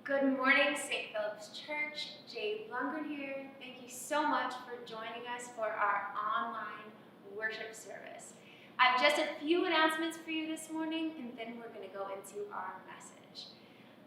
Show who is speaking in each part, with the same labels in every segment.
Speaker 1: Good morning, St. Philip's Church. Jade Lundgren here. Thank you so much for joining us for our online worship service. I have just a few announcements for you this morning, and then we're going to go into our message.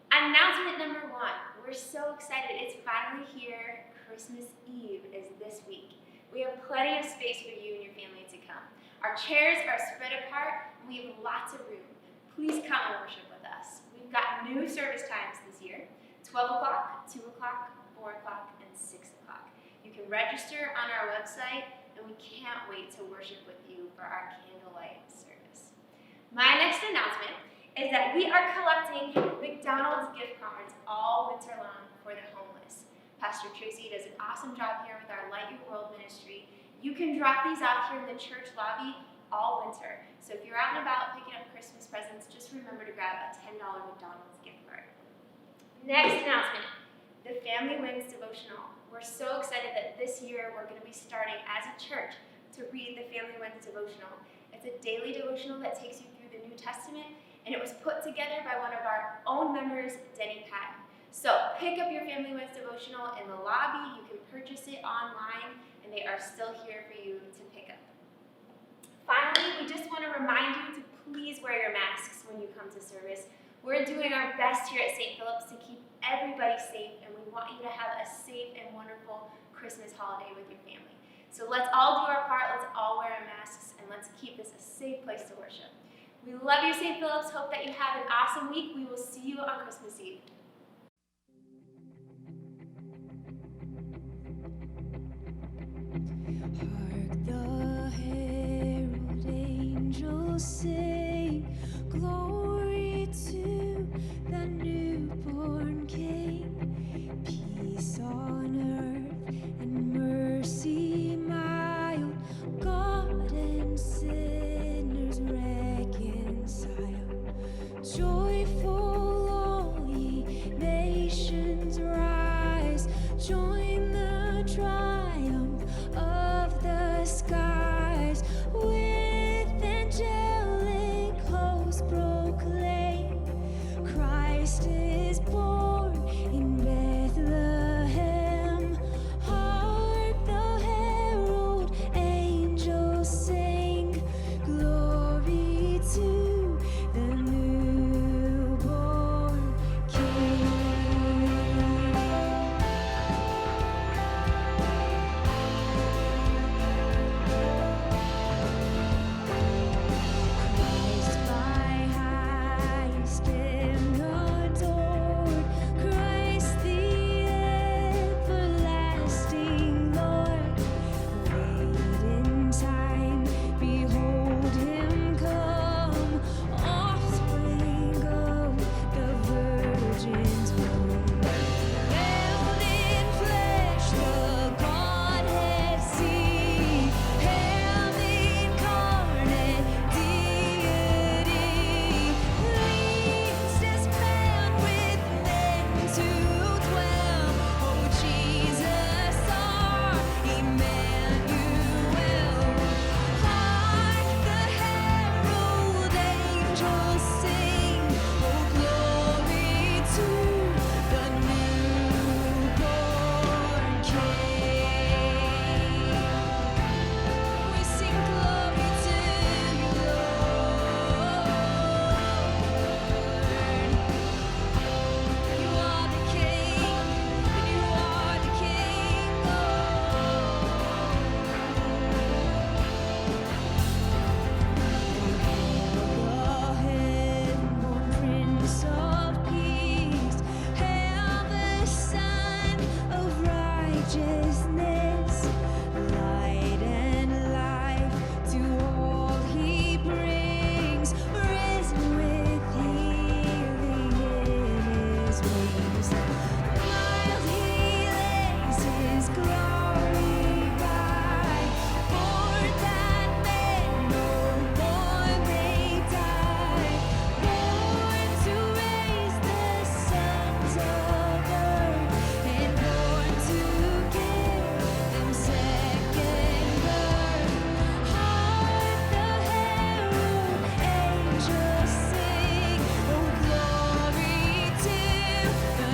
Speaker 1: Announcement number one. We're so excited. It's finally here. Christmas Eve is this week. We have plenty of space for you and your family to come. Our chairs are spread apart, and we have lots of room. Please come and worship with us. We've got new service times this year, 12 o'clock, 2 o'clock, 4 o'clock, and 6 o'clock. You can register on our website, and we can't wait to worship with you for our candlelight service. My next announcement is that we are collecting McDonald's gift cards all winter long for the homeless. Pastor Tracy does an awesome job here with our Light Your World ministry. You can drop these off here in the church lobby all winter. So if you're out and about picking up Christmas presents, just remember to grab a $10 McDonald's gift card. Next announcement, the Family Wins devotional. We're so excited that this year we're going to be starting as a church to read the Family Wins devotional. It's a daily devotional that takes you through the New Testament, and it was put together by one of our own members, Denny Patton. So pick up your Family Wins devotional in the lobby. You can purchase it online, and they are still here for you to pick up. Finally, we just want to remind you to please wear your masks when you come to service. We're doing our best here at St. Philip's to keep everybody safe, and we want you to have a safe and wonderful Christmas holiday with your family. So let's all do our part, let's all wear our masks, and let's keep this a safe place to worship. We love you, St. Philip's. Hope that you have an awesome week. We will see you on Christmas Eve.
Speaker 2: Hark the herald angels sing, glory to the newborn King. Peace on earth and mercy mild, God and sinners reconciled. Joyful all ye nations rise, join the triumph of the skies, with angelic hosts proclaim, Christ is born in Bethlehem. Hark the herald angels sing, glory to the newborn King. Christ by highest and adored, Christ the everlasting Lord. Late in time, behold him come, offspring of the Virgin's womb. Veiled in flesh, the Godhead see, Ham incarnate deity, leads as man with men to dwell. O Jesus, our Emmanuel. Hark the herald angels sing, oh glory to the newborn King. We sing glory to you, Lord. You are the King, and you are the King, the heaven-born Prince of Peace, hail the Son of righteousness, light and life to all he brings, risen with healing in his wings. Mild he lays his glory by, for that men no more may die, born to raise the sons of earth, and born to give them second birth. Hark the herald angels sing, oh glory to the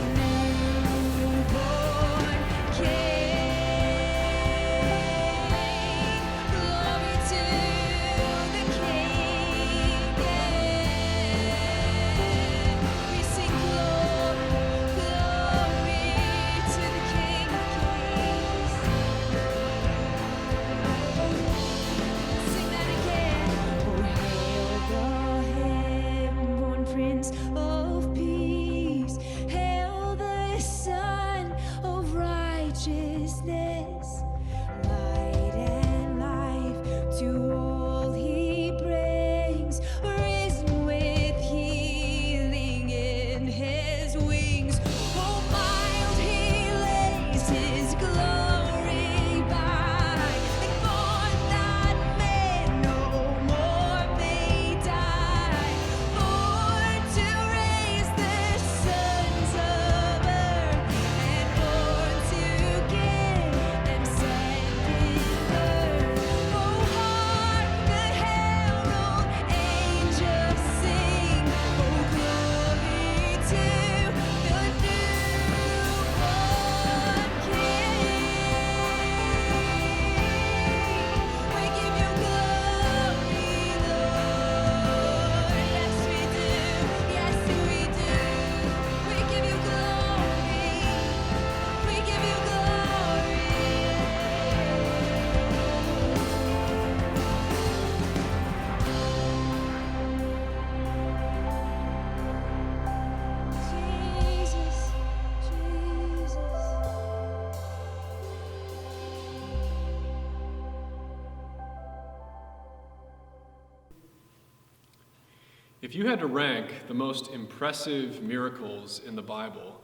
Speaker 3: If you had to rank the most impressive miracles in the Bible,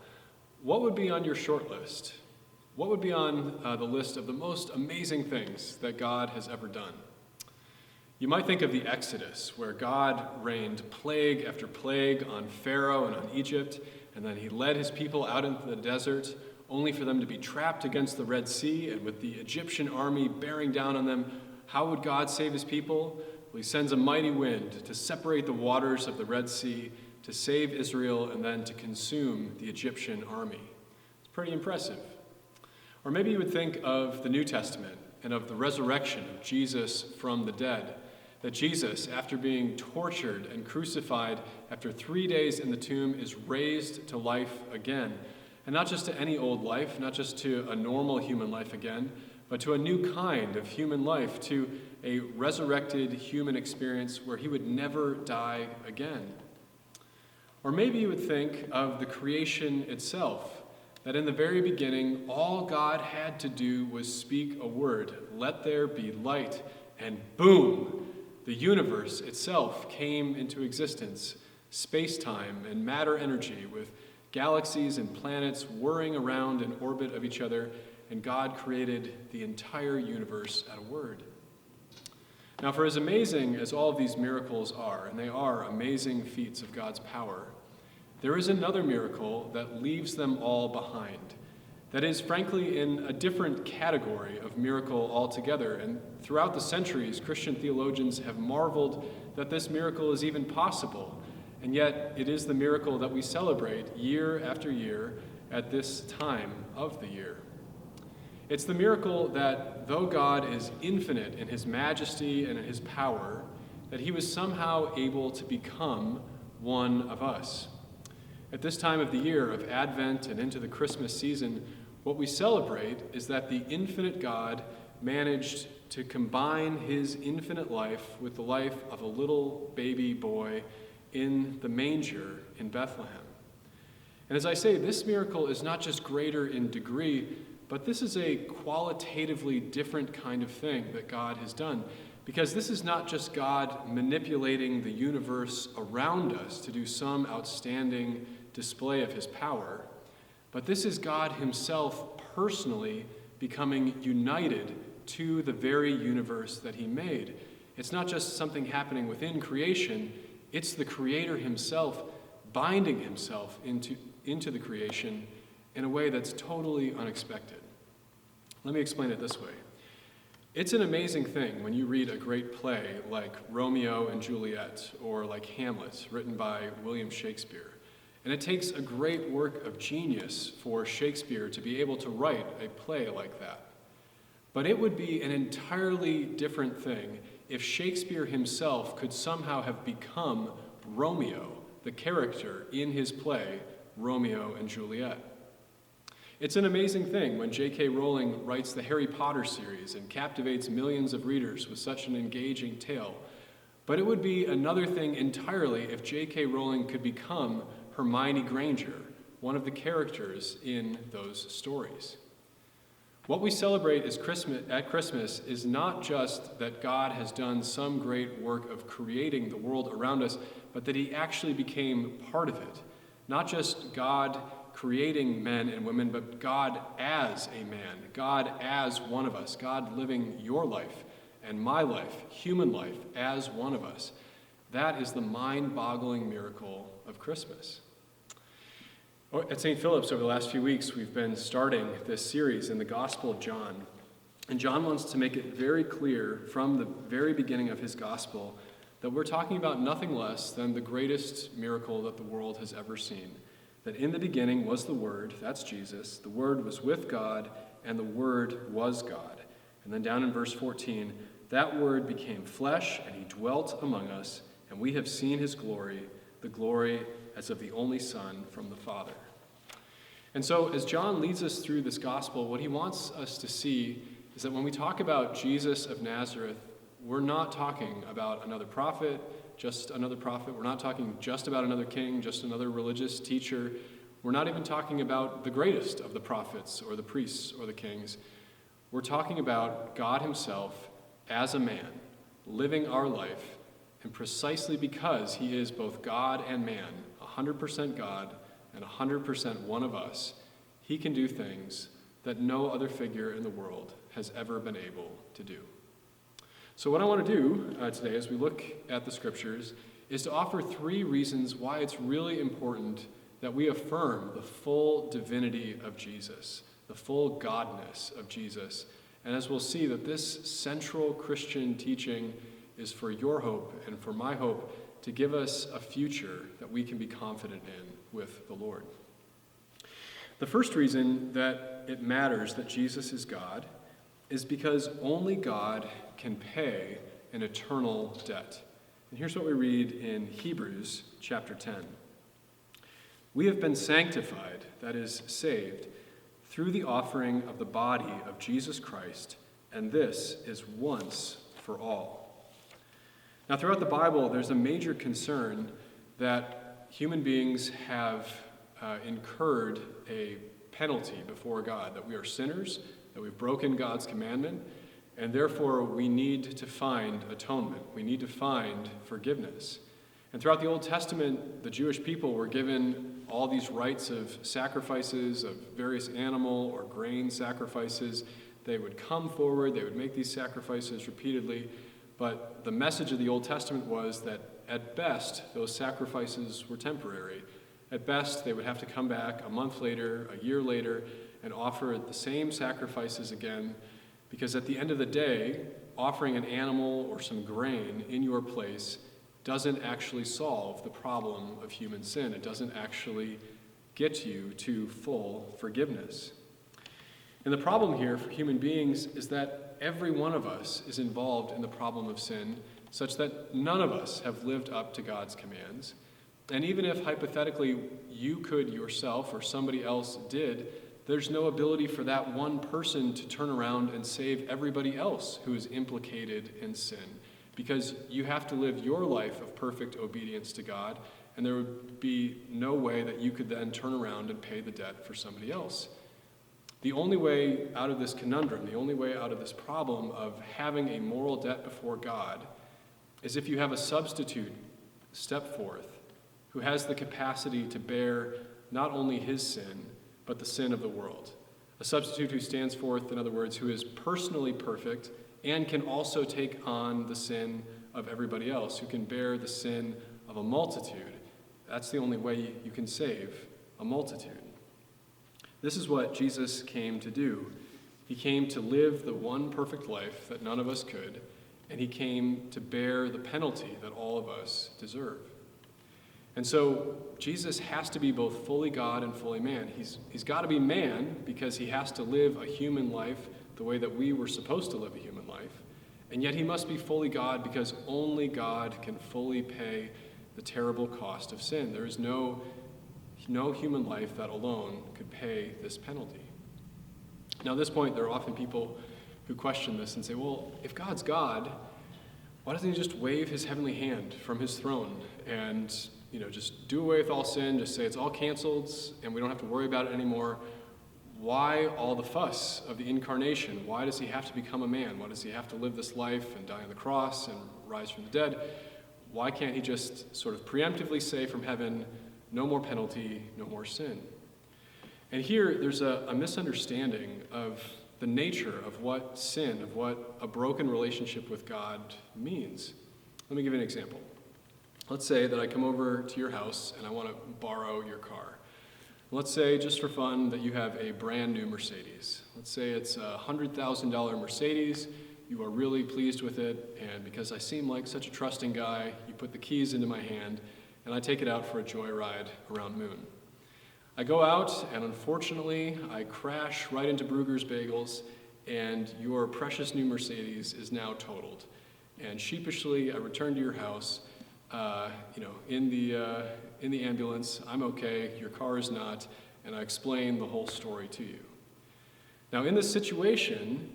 Speaker 3: what would be on your short list? What would be on the list of the most amazing things that God has ever done? You might think of the Exodus, where God rained plague after plague on Pharaoh and on Egypt, and then he led his people out into the desert, only for them to be trapped against the Red Sea, and with the Egyptian army bearing down on them. How would God save his people? Well, he sends a mighty wind to separate the waters of the Red Sea, to save Israel, and then to consume the Egyptian army. It's pretty impressive. Or maybe you would think of the New Testament and of the resurrection of Jesus from the dead. That Jesus, after being tortured and crucified, after 3 days in the tomb, is raised to life again. And not just to any old life, not just to a normal human life again, but to a new kind of human life, to a resurrected human experience where he would never die again. Or maybe you would think of the creation itself, that in the very beginning, all God had to do was speak a word, let there be light, and boom, the universe itself came into existence, space-time and matter-energy, with galaxies and planets whirring around in orbit of each other, and God created the entire universe at a word. Now, for as amazing as all of these miracles are, and they are amazing feats of God's power, there is another miracle that leaves them all behind. That is, frankly, in a different category of miracle altogether. And throughout the centuries, Christian theologians have marveled that this miracle is even possible. And yet, it is the miracle that we celebrate year after year at this time of the year. It's the miracle that though God is infinite in his majesty and in his power, that he was somehow able to become one of us. At this time of the year of Advent and into the Christmas season, what we celebrate is that the infinite God managed to combine his infinite life with the life of a little baby boy in the manger in Bethlehem. And as I say, this miracle is not just greater in degree, but this is a qualitatively different kind of thing that God has done. Because this is not just God manipulating the universe around us to do some outstanding display of his power, but this is God himself personally becoming united to the very universe that he made. It's not just something happening within creation, it's the Creator himself binding himself into the creation in a way that's totally unexpected. Let me explain it this way. It's an amazing thing when you read a great play like Romeo and Juliet or like Hamlet, written by William Shakespeare. And it takes a great work of genius for Shakespeare to be able to write a play like that. But it would be an entirely different thing if Shakespeare himself could somehow have become Romeo, the character in his play, Romeo and Juliet. It's an amazing thing when J.K. Rowling writes the Harry Potter series and captivates millions of readers with such an engaging tale. But it would be another thing entirely if J.K. Rowling could become Hermione Granger, one of the characters in those stories. What we celebrate at Christmas is not just that God has done some great work of creating the world around us, but that he actually became part of it. Not just God creating men and women, but God as a man, God as one of us, God living your life and my life, human life, as one of us. That is the mind-boggling miracle of Christmas. At St. Philip's over the last few weeks, we've been starting this series in the Gospel of John. And John wants to make it very clear from the very beginning of his gospel that we're talking about nothing less than the greatest miracle that the world has ever seen. That in the beginning was the Word, that's Jesus, the Word was with God, and the Word was God. And then down in verse 14, that Word became flesh, and he dwelt among us, and we have seen his glory, the glory as of the only Son from the Father. And so as John leads us through this gospel, what he wants us to see is that when we talk about Jesus of Nazareth, we're not talking about another prophet, just another prophet. We're not talking just about another king, just another religious teacher. We're not even talking about the greatest of the prophets or the priests or the kings. We're talking about God himself as a man, living our life And precisely because he is both God and man, 100% God and 100% one of us, he can do things that no other figure in the world has ever been able to do. So what I want to do today as we look at the scriptures is to offer 3 reasons why it's really important that we affirm the full divinity of Jesus, the full godness of Jesus. And as we'll see, that this central Christian teaching is for your hope and for my hope to give us a future that we can be confident in with the Lord. The first reason that it matters that Jesus is God is because only God can pay an eternal debt. And here's what we read in Hebrews chapter 10. We have been sanctified, that is, saved, through the offering of the body of Jesus Christ, and this is once for all. Now, throughout the Bible, there's a major concern that human beings have incurred a penalty before God, that we are sinners, that we've broken God's commandment, and therefore we need to find atonement. We need to find forgiveness. And throughout the Old Testament, the Jewish people were given all these rites of sacrifices, of various animal or grain sacrifices. They would come forward, they would make these sacrifices repeatedly, but the message of the Old Testament was that at best, those sacrifices were temporary. At best, they would have to come back a month later, a year later, and offer the same sacrifices again, because at the end of the day, offering an animal or some grain in your place doesn't actually solve the problem of human sin. It doesn't actually get you to full forgiveness. And the problem here for human beings is that every one of us is involved in the problem of sin, such that none of us have lived up to God's commands. And even if hypothetically you could yourself or somebody else did, there's no ability for that one person to turn around and save everybody else who is implicated in sin, because you have to live your life of perfect obedience to God, and there would be no way that you could then turn around and pay the debt for somebody else. The only way out of this conundrum, the only way out of this problem of having a moral debt before God is if you have a substitute step forth who has the capacity to bear not only his sin, but the sin of the world. A substitute who stands forth, in other words, who is personally perfect and can also take on the sin of everybody else, who can bear the sin of a multitude. That's the only way you can save a multitude. This is what Jesus came to do. He came to live the one perfect life that none of us could, and he came to bear the penalty that all of us deserve. And so Jesus has to be both fully God and fully man. He's got to be man because he has to live a human life the way that we were supposed to live a human life. And yet he must be fully God because only God can fully pay the terrible cost of sin. There is no human life that alone could pay this penalty. Now at this point, there are often people who question this and say, well, if God's God, why doesn't he just wave his heavenly hand from his throne and just do away with all sin, just say it's all canceled and we don't have to worry about it anymore? Why all the fuss of the incarnation? Why does he have to become a man? Why does he have to live this life and die on the cross and rise from the dead? Why can't he just sort of preemptively say from heaven, no more penalty, no more sin? And here there's a misunderstanding of the nature of what sin, of what a broken relationship with God means. Let me give you an example. Let's say that I come over to your house and I want to borrow your car. Let's say, just for fun, that you have a brand new Mercedes. Let's say it's a $100,000 Mercedes. You are really pleased with it, and because I seem like such a trusting guy, you put the keys into my hand, and I take it out for a joyride around Moon. I go out, and unfortunately, I crash right into Bruegger's Bagels, and your precious new Mercedes is now totaled. And sheepishly, I return to your house. In the ambulance, I'm okay, your car is not, and I explain the whole story to you. Now, in this situation,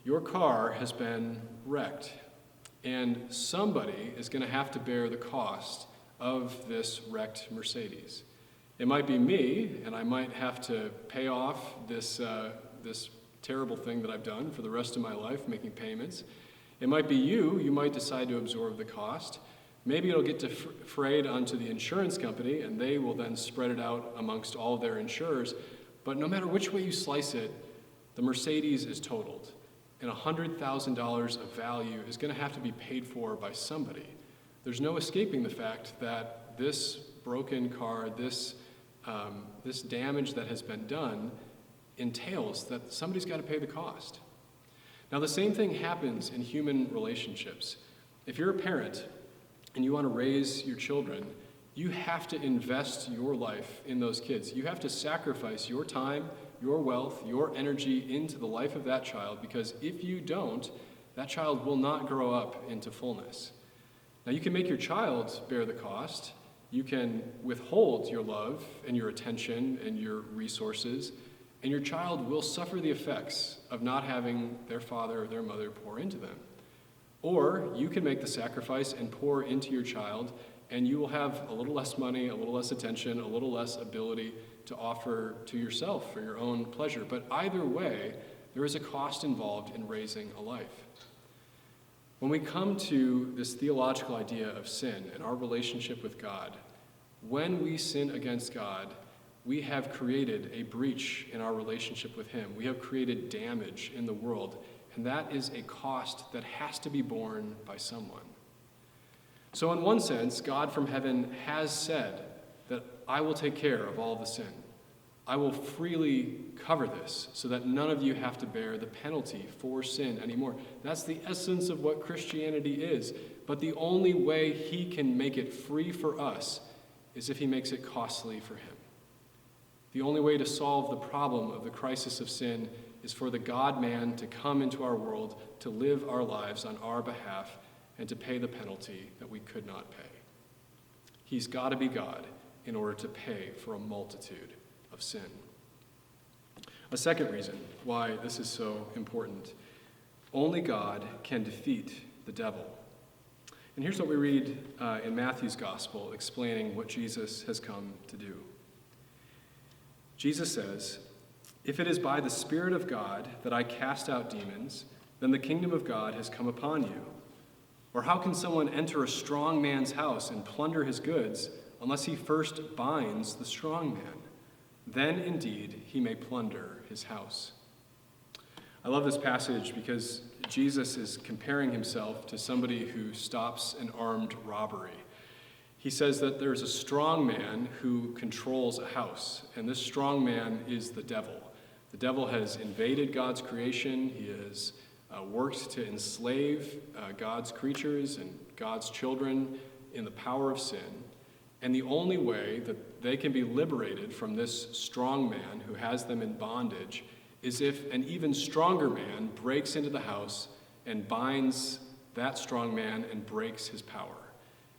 Speaker 3: your car has been wrecked, and somebody is going to have to bear the cost of this wrecked Mercedes. It might be me, and I might have to pay off this terrible thing that I've done for the rest of my life, making payments. It might be you. You might decide to absorb the cost. Maybe it'll get defrayed onto the insurance company, and they will then spread it out amongst all of their insurers. But no matter which way you slice it, the Mercedes is totaled, and $100,000 of value is going to have to be paid for by somebody. There's no escaping the fact that this broken car, this damage that has been done, entails that somebody's got to pay the cost. Now, the same thing happens in human relationships. If you're a parent and you want to raise your children, you have to invest your life in those kids. You have to sacrifice your time, your wealth, your energy into the life of that child, because if you don't, that child will not grow up into fullness. Now, you can make your child bear the cost. You can withhold your love and your attention and your resources, and your child will suffer the effects of not having their father or their mother pour into them. Or you can make the sacrifice and pour into your child, and you will have a little less money, a little less attention, a little less ability to offer to yourself for your own pleasure. But either way, there is a cost involved in raising a life. When we come to this theological idea of sin and our relationship with God, when we sin against God, we have created a breach in our relationship with Him. We have created damage in the world, and that is a cost that has to be borne by someone. So in one sense, God from heaven has said that I will take care of all the sin. I will freely cover this so that none of you have to bear the penalty for sin anymore. That's the essence of what Christianity is. But the only way He can make it free for us is if He makes it costly for Him. The only way to solve the problem of the crisis of sin is for the God-man to come into our world, to live our lives on our behalf, and to pay the penalty that we could not pay. He's got to be God in order to pay for a multitude of sin. A second reason why this is so important: only God can defeat the devil. And here's what we read in Matthew's gospel explaining what Jesus has come to do. Jesus says, "If it is by the Spirit of God that I cast out demons, then the kingdom of God has come upon you. Or how can someone enter a strong man's house and plunder his goods unless he first binds the strong man? Then indeed he may plunder his house." I love this passage because Jesus is comparing himself to somebody who stops an armed robbery. He says that there's a strong man who controls a house, and this strong man is the devil. The devil has invaded God's creation. He has worked to enslave God's creatures and God's children in the power of sin. And the only way that they can be liberated from this strong man who has them in bondage is if an even stronger man breaks into the house and binds that strong man and breaks his power.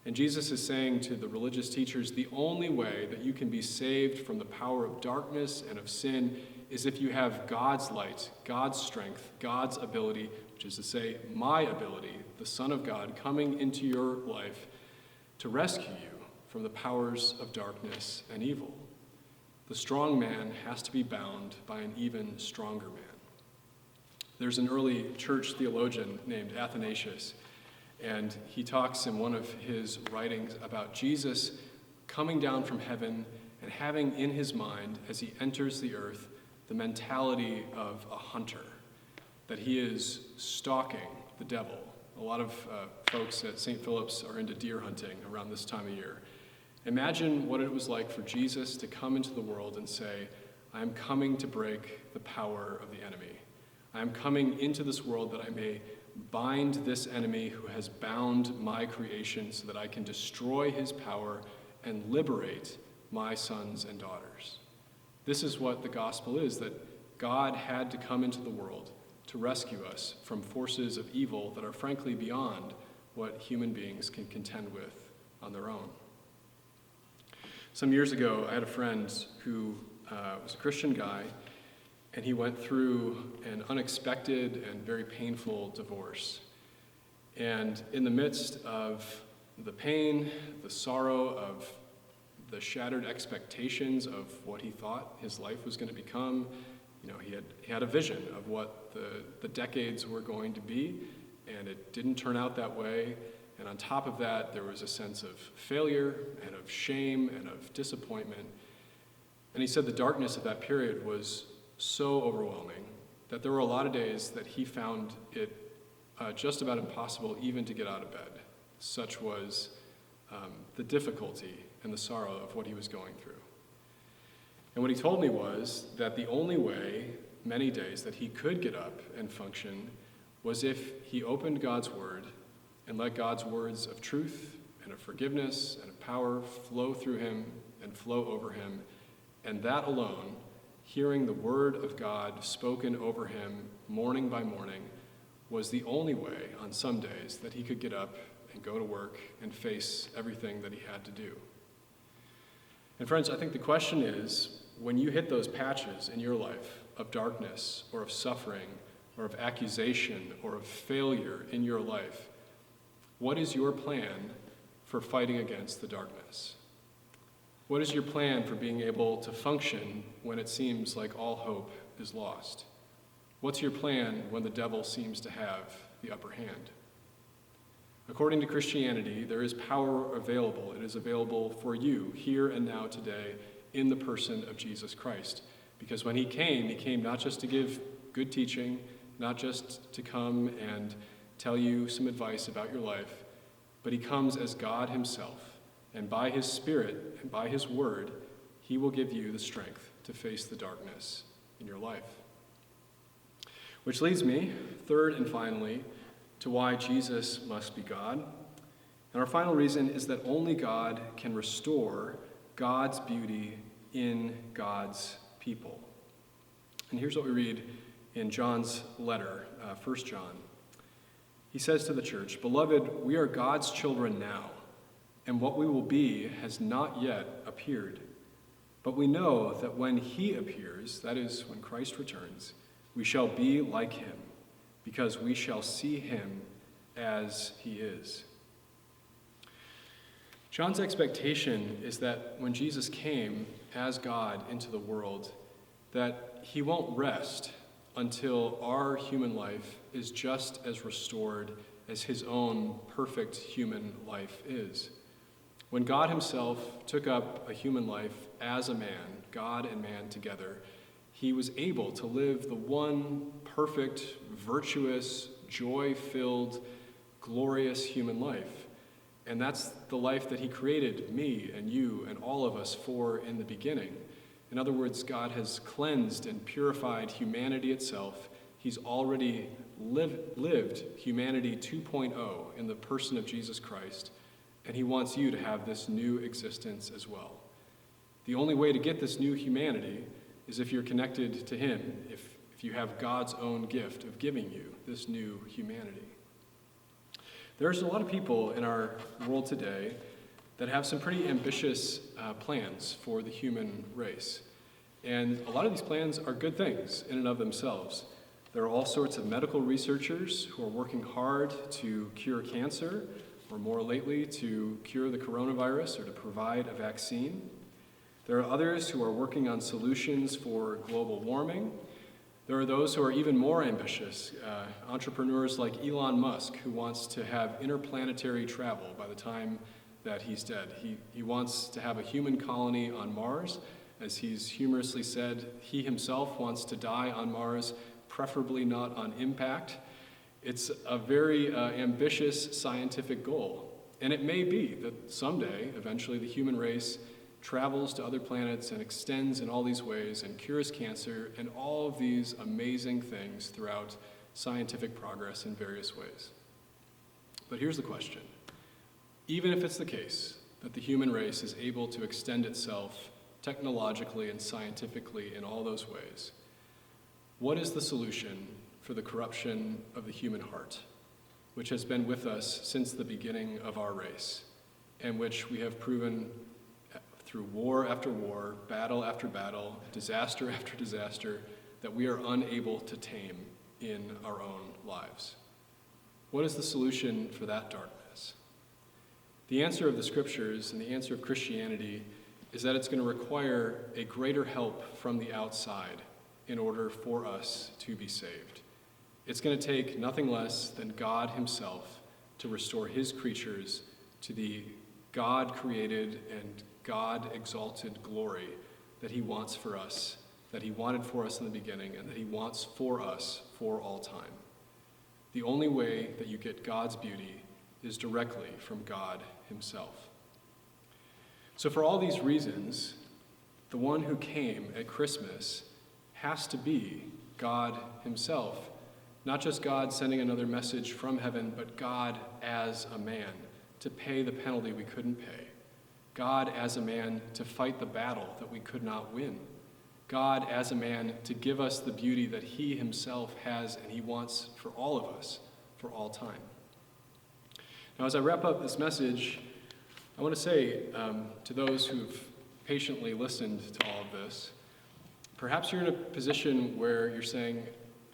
Speaker 3: And Jesus is saying to the religious teachers, the only way that you can be saved from the power of darkness and of sin is if you have God's light, God's strength, God's ability, which is to say, my ability, the Son of God, coming into your life to rescue you from the powers of darkness and evil. The strong man has to be bound by an even stronger man. There's an early church theologian named Athanasius, and he talks in one of his writings about Jesus coming down from heaven and having in his mind, as he enters the earth, the mentality of a hunter, that he is stalking the devil. A lot of folks at St. Philip's are into deer hunting around this time of year. Imagine what it was like for Jesus to come into the world and say, I am coming to break the power of the enemy. I am coming into this world that I may bind this enemy who has bound my creation so that I can destroy his power and liberate my sons and daughters. This is what the gospel is, that God had to come into the world to rescue us from forces of evil that are frankly beyond what human beings can contend with on their own. Some years ago, I had a friend who was a Christian guy, and he went through an unexpected and very painful divorce. And in the midst of the pain, the sorrow of the shattered expectations of what he thought his life was going to become, he had a vision of what the decades were going to be, and it didn't turn out that way. And on top of that, there was a sense of failure and of shame and of disappointment. And he said the darkness of that period was so overwhelming that there were a lot of days that he found it just about impossible even to get out of bed. Such was the difficulty and the sorrow of what he was going through. And what he told me was that the only way, many days, that he could get up and function was if he opened God's word and let God's words of truth and of forgiveness and of power flow through him and flow over him. And that alone, hearing the word of God spoken over him morning by morning, was the only way on some days that he could get up and go to work and face everything that he had to do. And friends, I think the question is, when you hit those patches in your life of darkness or of suffering or of accusation or of failure in your life, what is your plan for fighting against the darkness? What is your plan for being able to function when it seems like all hope is lost? What's your plan when the devil seems to have the upper hand? According to Christianity, there is power available. It is available for you here and now today in the person of Jesus Christ. Because when he came not just to give good teaching, not just to come and tell you some advice about your life, but he comes as God himself. And by his Spirit and by his word, he will give you the strength to face the darkness in your life. Which leads me, third and finally, to why Jesus must be God. And our final reason is that only God can restore God's beauty in God's people. And here's what we read in John's letter, 1 John. He says to the church, "Beloved, we are God's children now, and what we will be has not yet appeared. But we know that when he appears, that is, when Christ returns, we shall be like him, because we shall see him as he is." John's expectation is that when Jesus came as God into the world, that he won't rest until our human life is just as restored as his own perfect human life is. When God himself took up a human life as a man, God and man together, he was able to live the one perfect, virtuous, joy-filled, glorious human life. And that's the life that he created me and you and all of us for in the beginning. In other words, God has cleansed and purified humanity itself. He's already lived humanity 2.0 in the person of Jesus Christ, and he wants you to have this new existence as well. The only way to get this new humanity is if you're connected to him, if you have God's own gift of giving you this new humanity. There's a lot of people in our world today that have some pretty ambitious plans for the human race. And a lot of these plans are good things in and of themselves. There are all sorts of medical researchers who are working hard to cure cancer, or more lately, to cure the coronavirus or to provide a vaccine. There are others who are working on solutions for global warming. There are those who are even more ambitious, entrepreneurs like Elon Musk, who wants to have interplanetary travel by the time that he's dead. He wants to have a human colony on Mars. As he's humorously said, he himself wants to die on Mars, preferably not on impact. It's a very ambitious scientific goal. And it may be that someday, eventually, the human race travels to other planets and extends in all these ways and cures cancer and all of these amazing things throughout scientific progress in various ways. But here's the question. Even if it's the case that the human race is able to extend itself technologically and scientifically in all those ways, what is the solution for the corruption of the human heart, which has been with us since the beginning of our race, and which we have proven through war after war, battle after battle, disaster after disaster, that we are unable to tame in our own lives? What is the solution for that darkness? The answer of the scriptures and the answer of Christianity is that it's going to require a greater help from the outside in order for us to be saved. It's going to take nothing less than God himself to restore his creatures to the God-created and God-exalted glory that he wants for us, that he wanted for us in the beginning, and that he wants for us for all time. The only way that you get God's beauty is directly from God himself. So for all these reasons, the one who came at Christmas has to be God himself. Not just God sending another message from heaven, but God as a man to pay the penalty we couldn't pay. God as a man to fight the battle that we could not win. God as a man to give us the beauty that he himself has and he wants for all of us for all time. Now, as I wrap up this message, I want to say to those who've patiently listened to all of this, perhaps you're in a position where you're saying,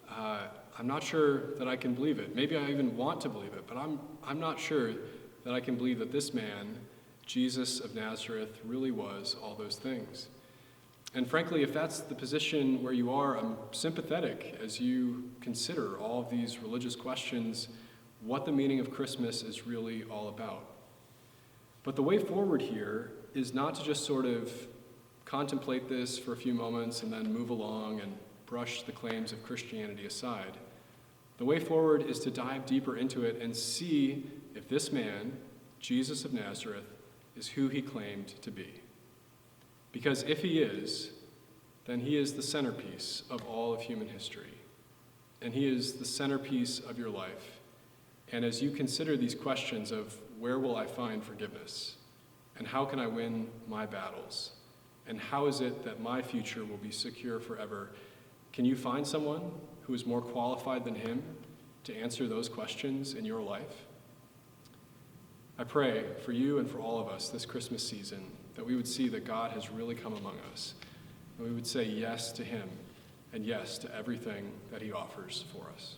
Speaker 3: I'm not sure that I can believe it. Maybe I even want to believe it, but I'm not sure that I can believe that this man, Jesus of Nazareth, really was all those things. And frankly, if that's the position where you are, I'm sympathetic as you consider all of these religious questions, what the meaning of Christmas is really all about. But the way forward here is not to just sort of contemplate this for a few moments and then move along and brush the claims of Christianity aside. The way forward is to dive deeper into it and see if this man, Jesus of Nazareth, is who he claimed to be. Because if he is, then he is the centerpiece of all of human history. And he is the centerpiece of your life. And as you consider these questions of where will I find forgiveness? And how can I win my battles? And how is it that my future will be secure forever? Can you find someone who is more qualified than him to answer those questions in your life? I pray for you and for all of us this Christmas season that we would see that God has really come among us, and we would say yes to him and yes to everything that he offers for us.